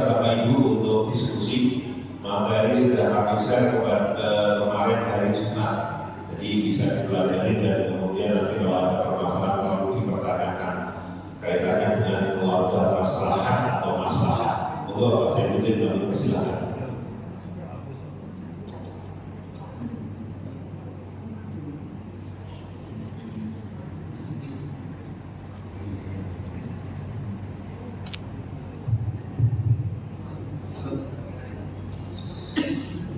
bisa Bapak Ibu untuk diskusi. Materi sudah kami share kemarin hari Jumat, jadi bisa dipelajari dan kemudian nanti kalau ada permasalahan perlu dipertanyakan kaitannya dengan keluarga maslahat atau maslahat. Monggo Pak Saifuddin, kami persilakan.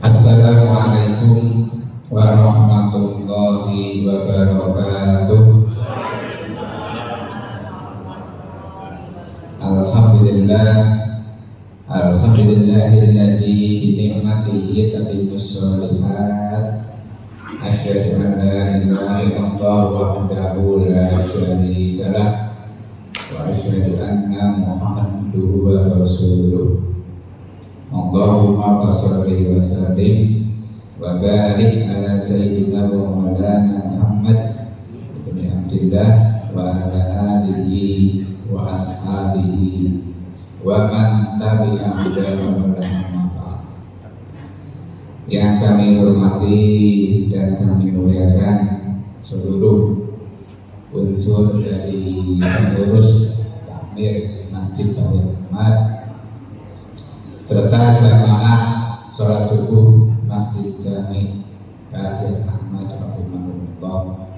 Assalamualaikum warahmatullahi wabarakatuh. Alhamdulillahilladzi bi ni'matihi tatimmus shalihat. Asyhadu an la ilaha illallah wahdahu la syarika lah wa asyhadu anna Muhammadan abduhu wa rasuluh. Allahumma shalli wa sallim wa barik ala sayyidina wa maulana Muhammad ibn Abdillah wa ala alihi wa ashabihi wa man tabi'ahum bi ihsan. Yang kami hormati dan kami muliakan seluruh unsur dari pengurus takmir Masjid Bahir Ahmad serta jamaah sholat subuh Masjid Jami Bahir Ahmad rahimahullah.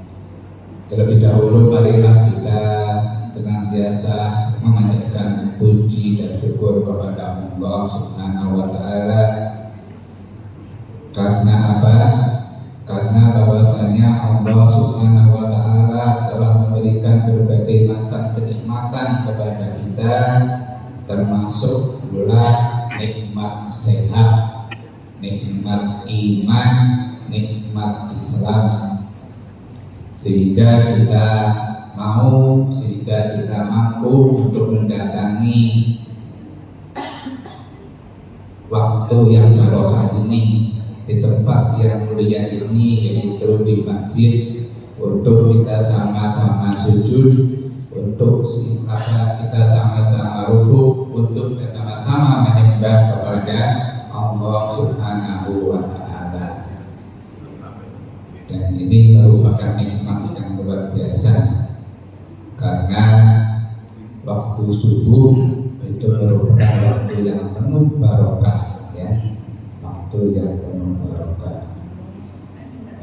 Terlebih dahulu marilah kita senantiasa memanjatkan puji dan syukur kepada Allah Subhanahu wa taala. Karena apa? Karena bahwasanya Allah Subhanahu wa taala telah memberikan berbagai macam kenikmatan kepada kita, termasuk pula nikmat sehat, nikmat iman, nikmat Islam, sehingga kita mampu untuk mendatangi waktu yang barokah ini di tempat yang mulia ini, yaitu di masjid, untuk kita sama-sama sujud, untuk kita sama-sama rukuk, untuk kita sama-sama menyembah kepada Allah Subhanahu wa taala. Dan ini merupakan nikmat yang luar biasa, karena waktu subuh itu merupakan waktu yang penuh barokah, ya, waktu yang penuh barokah.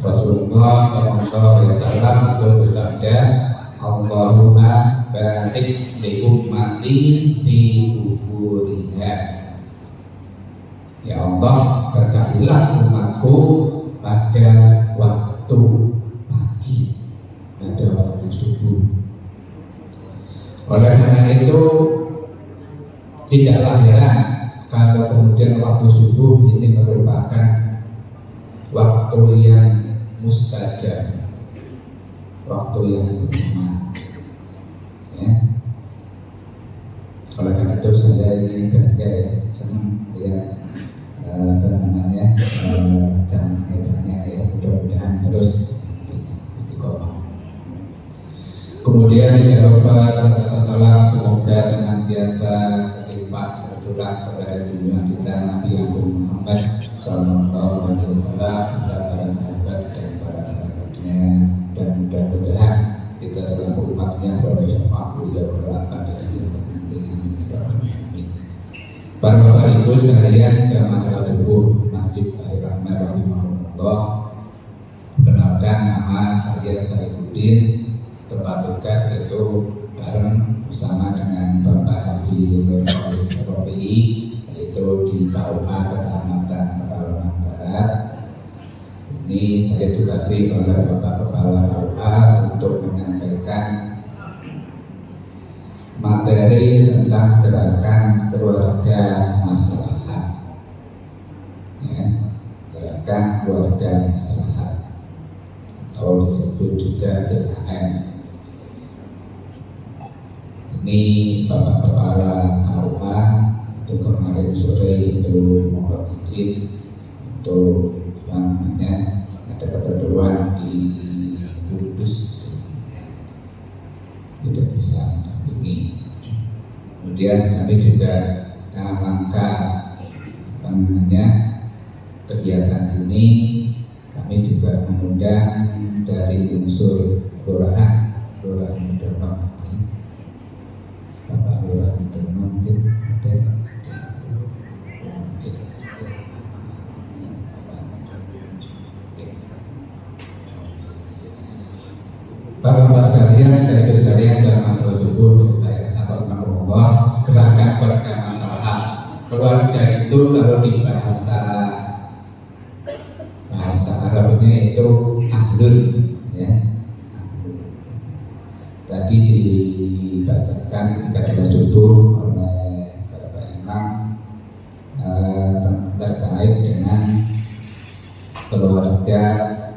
Rasulullah SAW itu bersabda, Allahumma barik li ummati fi kuburiha. Ya Allah, berkahilah umatku pada waktu pagi, pada waktu subuh. Oleh karena itu, tidaklah heran kalau kemudian waktu subuh ini merupakan waktu yang mustajab, waktu yang bermanfaat, ya. Oleh karena itu saya ini bangga, ya, senang lihat jamaah hebatnya, ya. Mudah-mudahan terus istiqomah. Kemudian tidak lupa salam semoga senantiasa terlimpah tercurah kepada junjungan kita Nabi Agung Muhammad Sallallahu Alaihi Wasallam, para sahabat dan para kerabatnya, dan mudah-mudahan kita selaku umatnya pada jemaah beliau kelak pada akhir nanti. Amin. Para bapak ibu sekalian, jamaah salat subuh Masjid Bahir Ahmad rahimahullah, kenalkan nama saya Saifuddin. Tempat tugas itu bareng bersama dengan Bapak Haji Nurholis Rofi'i, yaitu di KUA Kecamatan Pekalongan Barat. Ini saya tugasi oleh Bapak Kepala KUA untuk menyampaikan materi tentang gerakan keluarga maslahat, ya, gerakan keluarga maslahat atau disebut juga GKM. Ini Bapak Kepala KUA itu kemarin sore itu mohon izin untuk ada keperluan di Kudus, tidak bisa mendampingi. Kemudian kami juga rangka kegiatan ini kami juga mengundang dari unsur kelurahan Mudono, Bapak Lurah Mudono mungkin ada. Bapak-bapak sekalian, sekaligus sekalian jamaah salat subuh berjaya atau Allah, gerakan bermasalah keluarga itu kalau di bahasa Arabnya itu ahlun, ya. Tadi dibacakan ketika salat subuh oleh Bapak Imam terkait dengan keluarga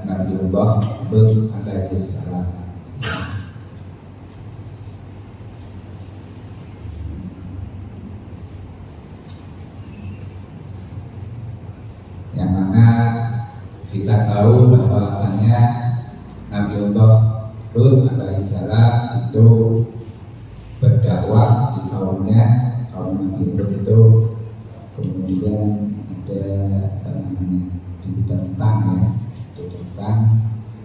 Nabiullah Lut alaihi salam. Yang mana kita tahu bahwasanya Nabiullah Lut alaihissalam itu berdakwah di kaumnya, kaum Nabi Lut itu kemudian ada ditentang,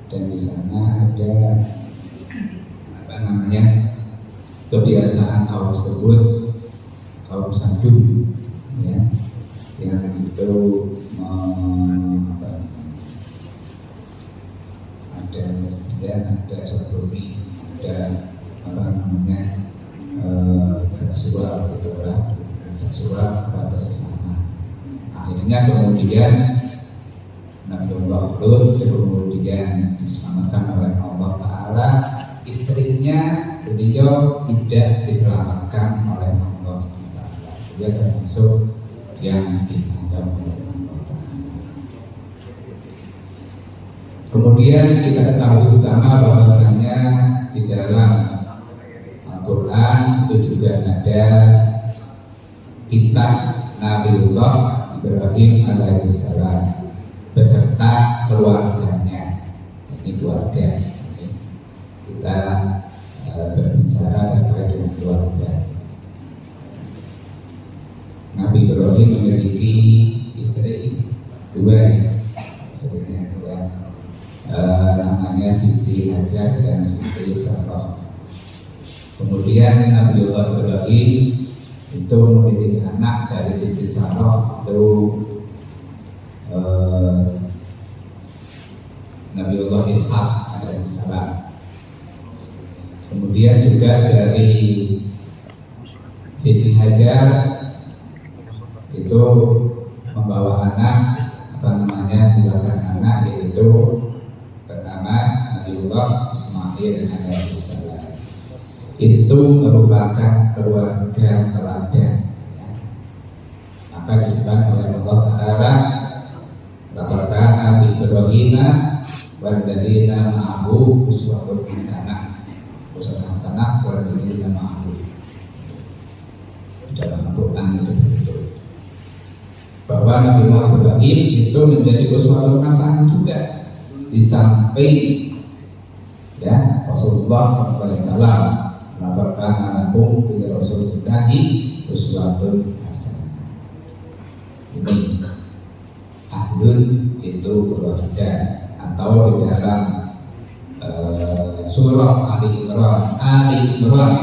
dan di sana ada kebiasaan kaum tersebut, kaum Sadum, ya, yang itu ada lesbian, ada sodomi, ada seksual, seksual pada sesama. Akhirnya kemudian Nabiullah Lut kemudian diselamatkan oleh Allah Ta'ala. Istrinya beliau tidak diselamatkan oleh Allah Ta'ala. Dia termasuk yang dianggap oleh Allah Ta'ala. Kemudian kita ketahui bersama bahwasanya di dalam Al-Quran itu juga ada kisah Nabiullah Ibrahim alaihissalam beserta keluarganya. Ini keluarga. Kita berbicara terkait dengan keluarga. Nabi Ibrahim memiliki istri dua, istrinya ya. Namanya Siti Hajar dan Siti Sarah. Kemudian Nabiullah Ibrahim itu memiliki anak dari Siti Sarah itu Nabiullah Ishak alaihissalam. Kemudian juga dari Siti Hajar itu membawa anak, membuahkan anak yaitu bernama Nabiullah Ismail alaihissalam. Itu merupakan keluarga teladan, ya. Maka disebut oleh Allah Ta'ala Nabi Ibrahim walladzina ma'ahu uswatun hasanah walladzina ma'ahu. Dalam Al-Quran itu betul bahwa Nabi Ibrahim itu menjadi uswatun hasanah juga di samping ya Rasulullah SAW melaporkan anakku dari Rasulullah uswatun hasanah. Ini ahlun itu keluarga, atau di dalam surah Ali Imran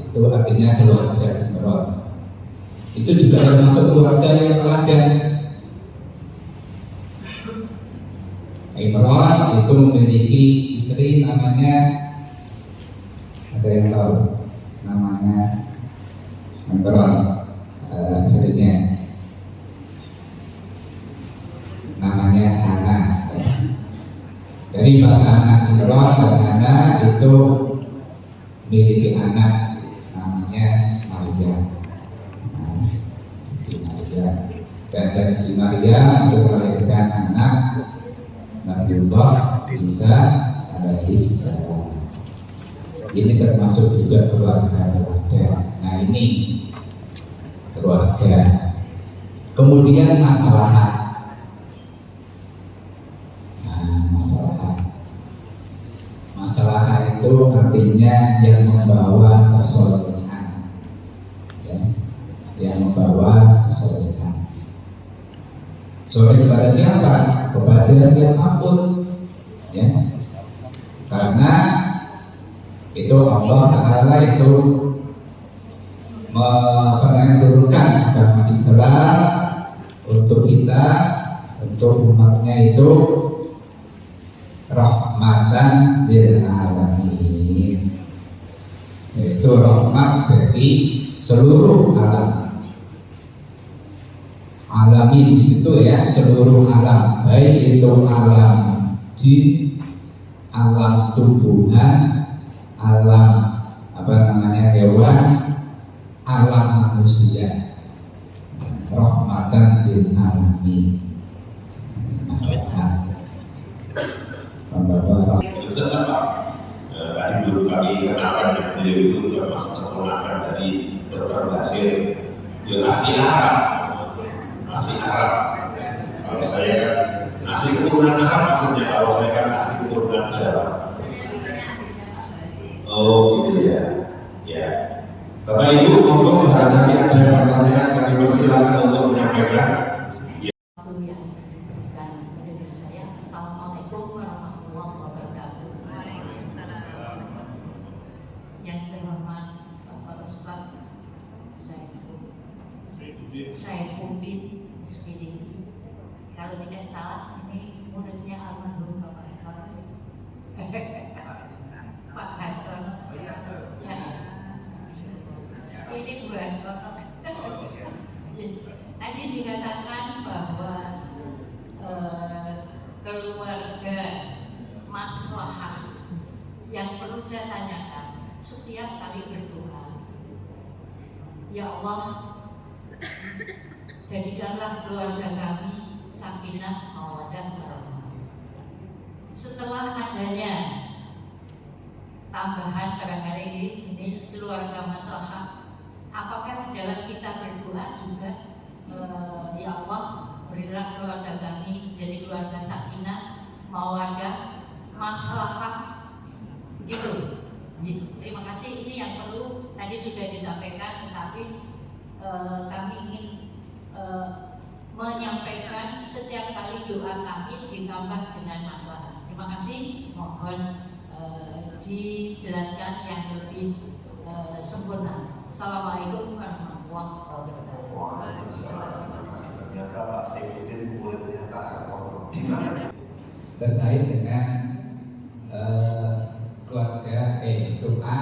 itu artinya keluarga Imran. Itu juga termasuk keluarga yang teladan. Imran itu memiliki istri namanya, ada yang tahu namanya Imran, istrinya namanya Hana. Dari pasangan Imran dan Hana itu memiliki anak namanya Maria. Siti Maria. Dan dari Siti Maria itu melahirkan anak Nabiullah Isa alaihissalam. Ini termasuk juga keluarga teladan. Nah ini keluarga. Kemudian masalah itu artinya yang membawa kesolehan, yang membawa kesolehan. Soleh kepada siapa? Kepada siapapun, ya. Karena itu Allah Taala itu menurunkan agama Islam untuk kita, untuk umatnya itu rahmatan lil alamin. Itu rahmat bagi seluruh alam. Alamin di situ ya, seluruh alam, baik itu alam jin, alam tumbuhan, alam hewan, alam manusia. Rahmatan lil alamin. Masalah membawa tadi dulu kami kenalan yang beliau itu termasuk keponakan dari Dr. Basir yang asli Arab. Kalau saya kan asli keturunan Arab, maksudnya kalau saya kan asli keturunan Jawa. Oh gitu ya. Ya. Bapak Ibu, monggo barangkali ada pertanyaan, kami persilakan untuk menyampaikan. Assalamualaikum warahmatullahi wabarakatuh. Yang terhormat Bapak Ustaz Saifuddin SPDI. Kalau tidak salah, ini muridnya almarhum Bapak Hartono. Pak Hartono. Ya. Ini Bu Hartono. Tadi dikatakan bahwa keluarga maslahah yang perlu saya tanyakan setiap kali berdoa, ya Allah, jadikanlah keluarga kami sakinah mawaddah warahmah. Setelah adanya tambahan barangkali ini keluarga maslahah, apakah dalam kita berdoa juga ya Allah, berilah keluarga kami jadi keluarga sakinah, mawaddah, maslahah, gitu. Terima kasih. Ini yang perlu tadi sudah disampaikan, tetapi kami ingin menyampaikan setiap kali doa kami ditambah dengan masalah. Terima kasih. Mohon dijelaskan yang lebih sempurna. Assalamualaikum warahmatullahi wabarakatuh. Ternyata Pak Saifuddin muridnya Pak Hartono. terkait dengan keluarga doa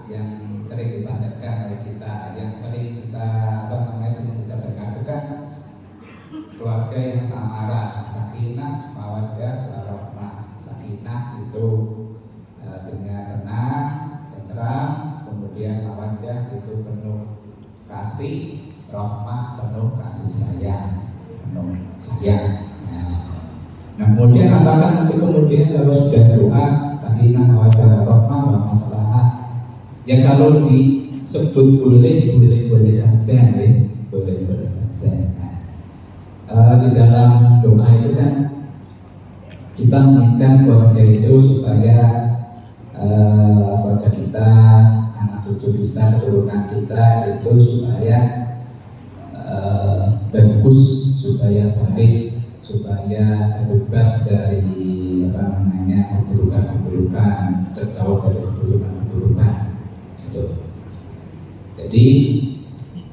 yang sering dipanjatkan oleh kita, yang sering kita sering kita berkatakan keluarga yang samara, sakinah, mawaddah, warahmah. Sakinah itu dengan tenang, tentram, kemudian mawaddah itu penuh kasih, rahmah penuh kasih sayang, penuh sayang. Nah, kemudian apakah nanti kemudian kalau sudah doa sakinah mawaddah warahmah masalah, ya kalau disebut boleh saja, ya. boleh saja. Nah, di dalam doa itu kan kita menginginkan keluarga itu supaya keluarga kita, anak cucu kita, keturunan kita itu supaya bagus, supaya baik, supaya terbebas dari keburukan, terjauh dari keburukan. Gitu. Jadi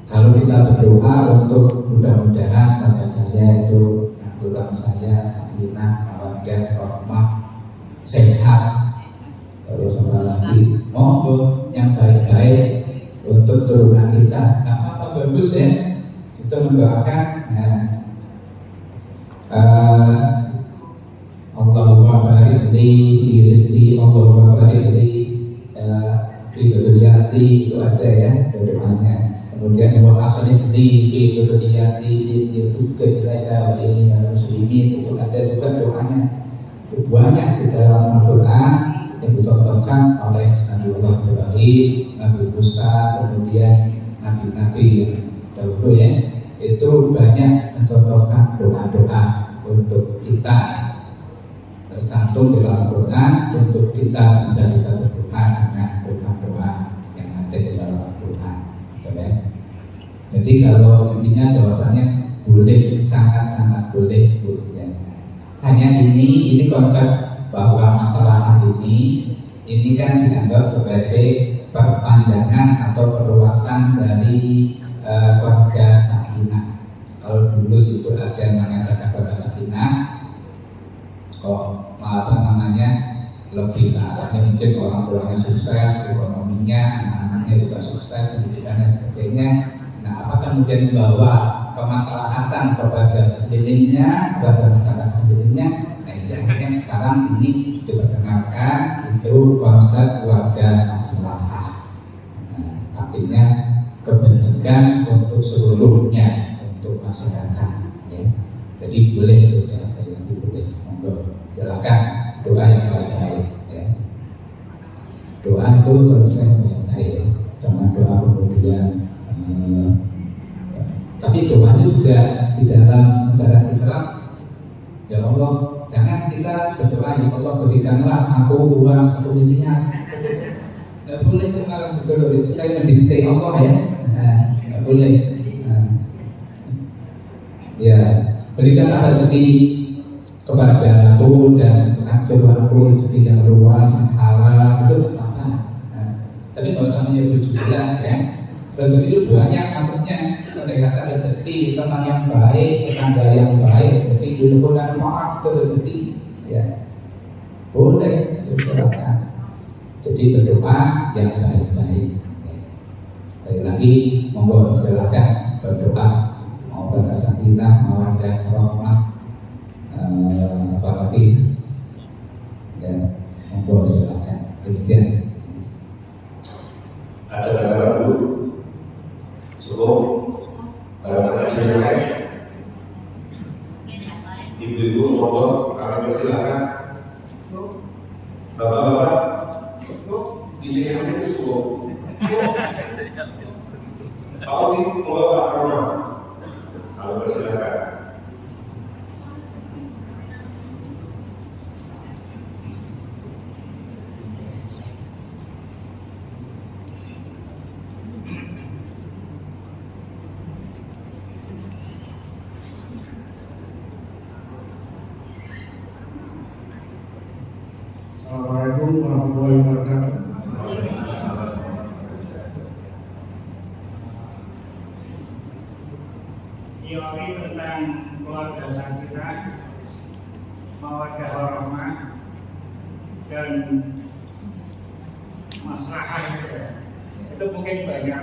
kalau kita berdoa untuk mudah-mudahan pada saya itu tulang saya sakinah, mawaddah, rahmah, sehat, terus apa lagi, monggo yang baik-baik untuk turunan kita. Apa bagus ya? Itu mendoakan. Allahumma barik li fi rizqi, Allahumma barik li fi dzurriyyati, itu ada ya doanya. Kemudian wa aslih li fi dzurriyyati inni tubtu ilaika wa inni minal muslimin, itu ada juga doanya. Itu banyak di dalam Al-Qur'an yang dicontohkan oleh Nabiullah Ibrahim, Nabi Musa, kemudian nabi-nabi yang dahulu ya. Itu banyak mencontohkan doa-doa untuk kita, tercantum di dalam Al-Quran, untuk kita bisa berdoa dengan doa-doa yang ada di dalam Al-Quran. Jadi kalau intinya jawabannya boleh, sangat-sangat boleh Bu. Ya. Hanya ini konsep bahwa masalah ini kan dianggap sebagai perpanjangan atau perluasan dari keluarga sakinah. Kalau dulu itu ada yang namanya keluarga sakinah, kok lebih ke arahnya mungkin orang tuanya sukses, ekonominya, anak-anaknya juga sukses, pendidikan dan sebagainya. Nah, apa kemudian membawa kemaslahatan kepada sekelilingnya, kepada masyarakat sekelilingnya? Nah, ini akhirnya sekarang ini diperkenalkan itu konsep keluarga maslahah. Nah, artinya kebijakan untuk seluruhnya, untuk masyarakat. Ya. Jadi boleh, ya, sekali lagi boleh. Monggo, silakan doa yang baik-baik. Ya. Doa itu terus yang baik-baik. Ya. Jangan doa kemudian. Tapi doa itu juga di dalam ajaran Islam. Ya Allah, jangan kita berdoa ya Allah berikanlah aku uang 1 miliar. Nggak boleh itu malah itu kayak mendikte Allah ya. Nggak boleh. Ya, berikanlah rezeki kepada aku dan coba aku rezeki yang luas, yang halal, itu apa? Tapi nggak usah menyebut juga ya. Rezeki itu banyak maksudnya, kesehatan rezeki, teman yang baik, tetangga yang baik, rezeki, ilmu dan manfaat itu rezeki. Ya, boleh silakan. Jadi berdoa yang baik-baik. Sekali lagi, monggo silakan berdoa. Mau baca sakinah, mawaddah, rahmah, apalagi, ya, monggo silakan. Demikian. Ada tanggapan dulu? Cukup? Barangkali yang lain? Ibu-ibu, monggo, kami persilakan. Bapak-bapak, isi yang itu cukup. Pak Udi, monggo Pak Roma, kami persilakan. Assalamualaikum warahmatullahi wabarakatuh. Teori tentang keluarga sakinah, mawaddah warahmah dan maslahah itu mungkin banyak,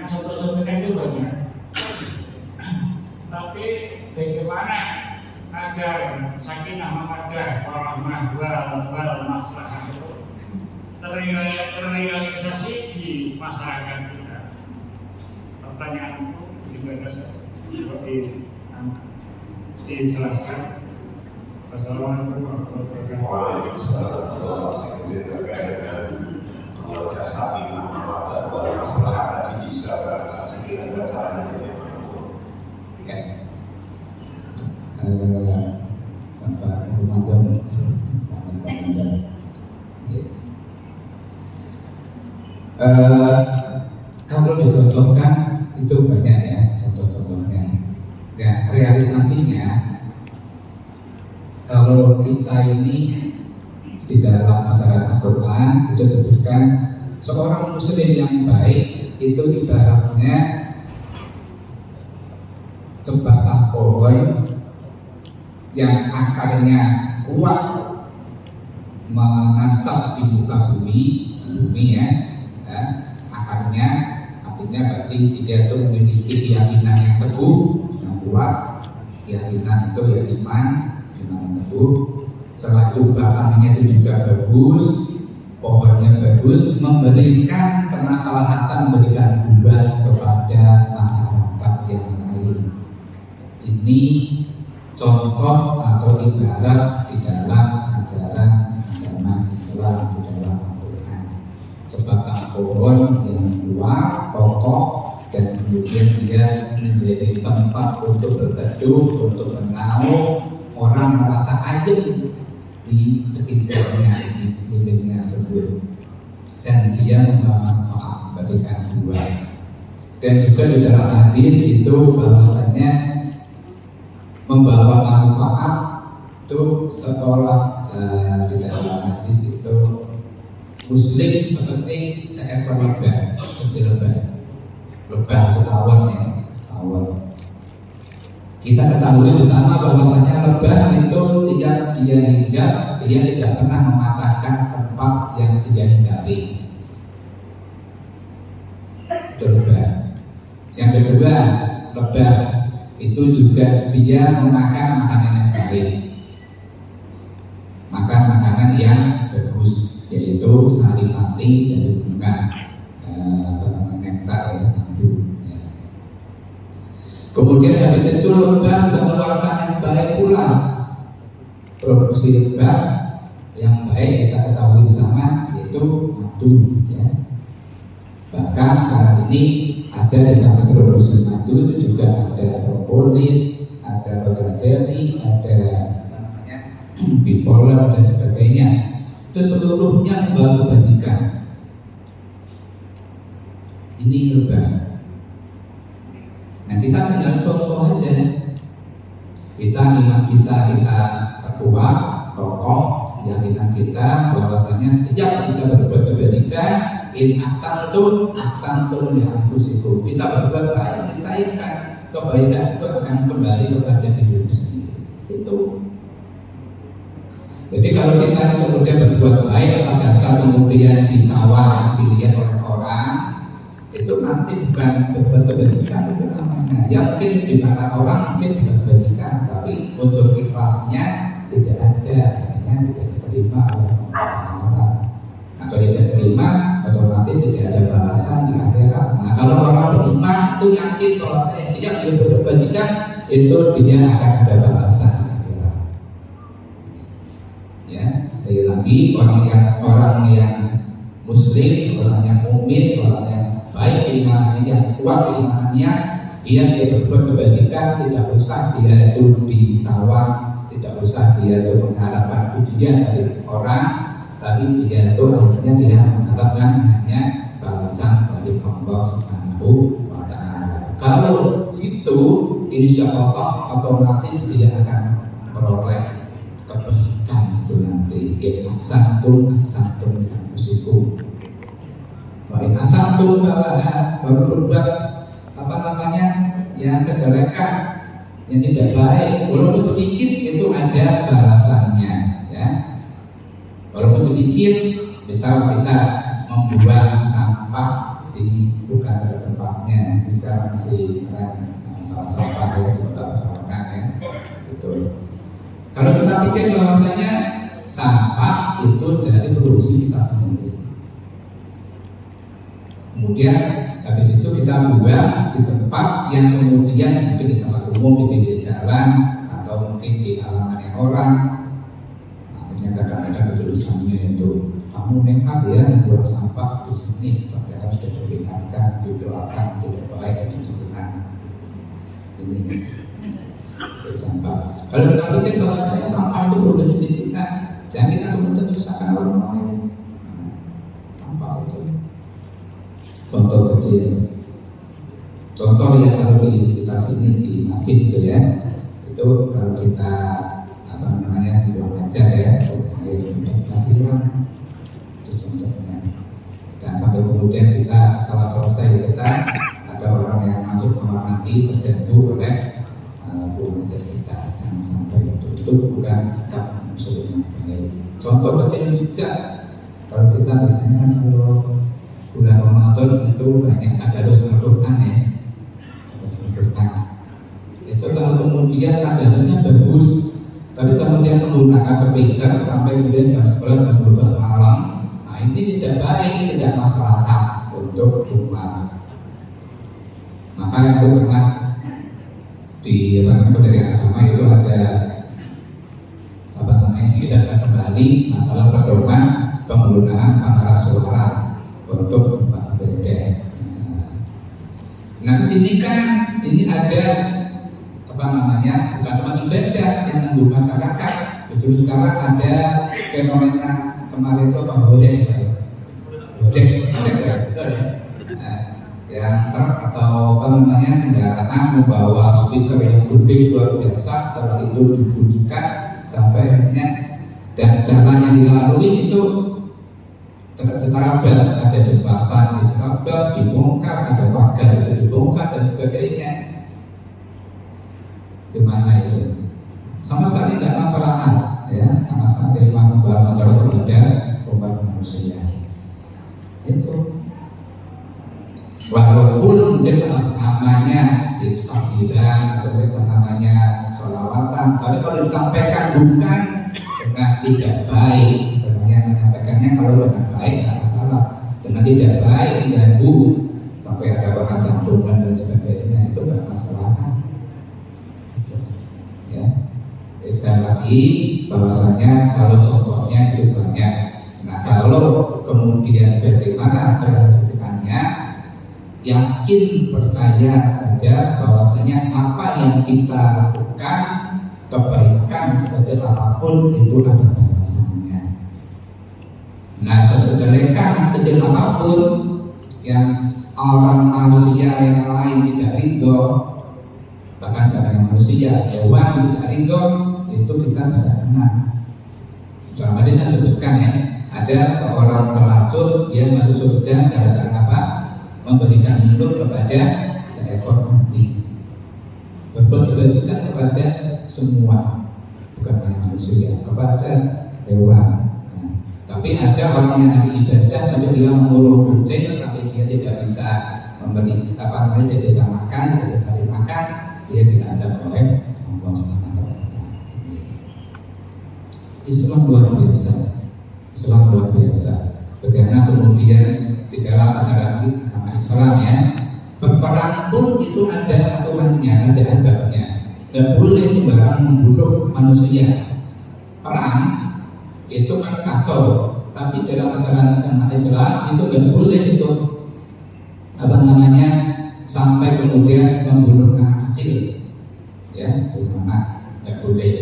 contoh-contohnya itu banyak. Tapi bagaimana agar sakinah, mawaddah warahmah wal maslahah itu terrealisasi di masyarakat kita? Pertanyaan itu dibaca seperti dijelaskan. Wassalamualaikum warahmatullahi wabarakatuh. Waalaikumsalam warahmatullahi wabarakatuh. Terkait dengan keluarga sakinah, mawaddah wal maslahah tadi bisa realisasi dengan caranya bagaimana? Ya. Bapak Ramadan. Kalau dicontohkan itu banyak ya contoh-contohnya. Ya, realisasinya kalau kita ini di dalam ajaran Al-Quran itu disebutkan seorang muslim yang baik itu ibaratnya sebatang pohon yang akarnya kuat menancap di muka bumi ya, akarnya artinya berarti dia itu memiliki keyakinan yang teguh, yang kuat. Keyakinan itu ya iman yang teguh. Setelah itu batangnya itu juga bagus, pohonnya bagus, memberikan kemaslahatan, memberikan buah kepada masyarakat yang lain. Ini contoh atau ibarat di dalam ajaran agama Islam, di dalam Al-Quran. Sebatang pohon yang kuat, kokoh, dan kemudian dia menjadi tempat untuk berteduh, untuk menaung, orang merasa adem di sekitarnya, di sekelilingnya tersebut, dan dia memberikan buah. Dan juga di dalam hadis itu bahwasanya membawa manfaat itu seolah di dalam hadis itu muslim seperti seekor lebah, seperti lebah tawon ya, tawon. Kita ketahui bersama bahwasanya lebah itu tidak dia hinggap, dia tidak pernah mematahkan tempat yang dia hinggapi. Itu lebah. Yang kedua, lebah itu juga dia memakan makanan yang baik, makan makanan yang bagus, yaitu saripati dari bunga nektar ya, madu ya. Kemudian habis itu lebah juga mengeluarkan yang baik pula. Produksi lebah yang baik kita ketahui bersama yaitu madu ya. Bahkan sekarang ini ada di samping produksi madu itu juga ada propolis, ada royal jelly, ada bipolar dan sebagainya. Itu seluruhnya membawa kebajikan. Ini lebah. Nah kita tinggal contoh aja. Kita iman kita kuat, kokoh, keyakinan kita bahwasanya setiap kita berbuat kebajikan, in aksantum li anfusikum. Kita berbuat baik, disayangkan kebaikan itu akan kembali kepada diri sendiri. Itu. Jadi kalau kita kemudian berbuat baik pada saat kemudian disawah dilihat oleh orang, itu nanti bukan berbuat kebajikan itu namanya. Ya mungkin di mata orang mungkin berbuat kebajikan, tapi unsur ikhlasnya tidak ada, akhirnya tidak diterima oleh orang. Nah kalau tidak terima, otomatis tidak ada balasan di akhirat. Nah kalau orang beriman itu yakin kalau saya siap berbuat kebajikan, itu dia akan ada balasan di akhirat. Ya, sekali lagi orang yang muslim, orang yang mukmin, orang yang baik keimanannya, yang kuat keimanannya, dia berbuat kebajikan, tidak usah dia itu disawang, tidak usah dia itu mengharapkan pujian dari orang, tapi dia itu akhirnya dia mengharapkan hanya balasan dari Allah Subhanahu wa Ta'ala. Kalau itu, insya Allah otomatis dia akan meroleh kebaikan itu nanti. Santum yang musiku. Baik, santum baru berbuat yang kejelekan, yang tidak baik, walaupun sedikit itu ada balasannya, ya. Walaupun sedikit, misal kita membuang sampah bukan pada tempatnya, ini sekarang masih masalah sampah ya, di kota Pekalongan ya, betul. Kalau kita pikir bahwasanya sampah itu dari produksi kita sendiri, kemudian habis itu kita buang di tempat yang kemudian mungkin di tempat umum, di pinggir jalan atau mungkin di halamannya orang. Akhirnya kadang-kadang tulisannya itu kamu nekat ya membuang sampah di sini, padahal sudah diperingatkan, didoakan tidak baik, diceritakan ini sampah. Kalau kita pikir bahwa saya sampah itu produksi diri kita, jangan kita kemudian menyusahkan orang lain. Sampah itu contoh kecil. Contoh yang kalau di sekitar sini di masjid itu ya, itu kalau kita buang aja ya, air untuk kasihan, itu contohnya. Jangan sampai kemudian kita setelah selesai kita ada orang yang masuk kamar mandi terganggu oleh buang aja kita. Jangan sampai itu bukan sikap muslim yang baik. Contoh kecil juga, kalau kita misalnya kan kalau bulan Ramadan itu banyak tadarus Al-Quran ya, itu kalau kemudian tadarusnya bagus, tapi kemudian menggunakan speaker sampai kemudian jam 11 jam 12 malam, nah ini tidak baik, tidak maslahat untuk umat. Maka itu pernah di Kementerian Agama itu ada didata kembali masalah pedoman penggunaan kamera suara untuk ibadah. Nah kesini kan ini ada bukan tempat ibadah yang mengganggu masyarakat. Justru sekarang ada fenomena kemarin itu bodek ya, betul ya. Nah, yang truk atau apa namanya kendaraan membawa speaker yang gede luar biasa, setelah itu dibunyikan sampai akhirnya, dan jalan yang dilalui itu terabas, ada jembatan diterabas, dibongkar, ada pagar itu dibongkar dan sebagainya. Gimana itu? Sama sekali tidak masalah, ya, sama sekali membawa motor kepada korban manusia. Itu walaupun mungkin namanya itu takbiran atau itu namanya sholawatan, tapi kalau disampaikan bukan dengan tidak baik, sebenarnya menyampaikannya kalau dengan baik tidak masalah, dengan tidak baik mengganggu sampai ada orang jantungan dan sebagainya, itu tidak masalah. Ya, sekali lagi bahwasanya kalau contohnya itu banyak. Nah, kalau kemudian bagaimana realisasikannya, yakin percaya saja bahwasanya apa yang kita lakukan, kebaikan sekecil apapun itu ada balasannya. Nah, kejelekan sekecil apapun yang orang manusia yang lain tidak ridho, bahkan kadang manusia, hewan tidak ridho, itu kita bisa kena. Selama ini saya sebutkan ya, ada seorang pelacur dia masuk surga gara-gara apa? Memberikan minum kepada seekor anjing. Berbuat kebajikan kepada semua, bukan hanya manusia, kepada hewan. Nah, tapi ada orang yang lagi ibadah tapi dia mengurung kucing sampai dia tidak bisa memberi apa namanya, tidak bisa makan, tidak bisa makan, dia diadab oleh Allah Subhanahu wa Ta'ala. Islam luar biasa, Islam luar biasa. Bagaimana kemudian di dalam ajaran agama Islam ya, berperang pun itu ada aturannya, ada adabnya. Tidak boleh sembarang membunuh manusia. Perang itu kan kacau, tapi dalam ajaran agama Islam itu tidak boleh itu apa namanya sampai kemudian membunuh anak kecil, ya, bunuh anak, tidak boleh.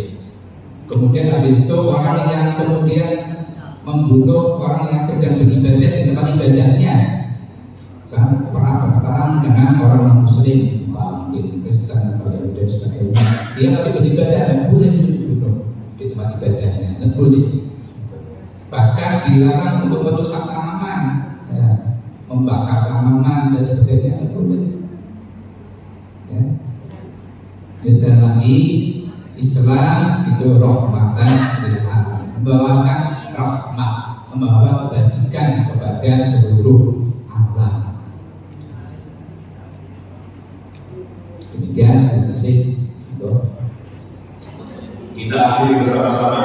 Kemudian habis itu orang yang kemudian membunuh orang yang sedang beribadah di tempat ibadahnya, sangat pernah berperang dengan orang muslim, mungkin Kristen atau Yahudi dan sebagainya, dia masih beribadah, tidak boleh dibunuh di tempat ibadahnya, tidak boleh. Bahkan dilarang untuk merusak tanaman, ya, membakar tanaman dan sebagainya, tidak boleh. Ya. Sekali lagi, Islam itu rahmatan lil alamin, membawakan rahmat, membawa kebajikan kepada seluruh alam. Demikian, terima kasih. Kita akhiri bersama-sama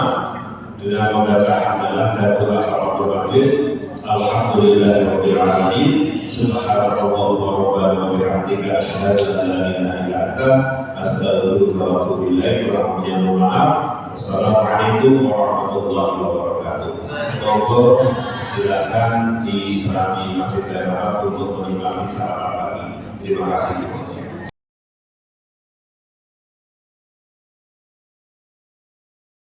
dengan membaca hamdalah dan doa kafaratul majlis. Alhamdulillahirabbil alamin. Subhanallahumma rabbana wa bihamdika asyhadu an la ilaha illa anta astaghfiruka wa atubu ilaik. Assalamualaikum warahmatullahi wabarakatuh. Monggo silakan diserami Masjid Daerah untuk menikmati sarapan pagi. Terima kasih.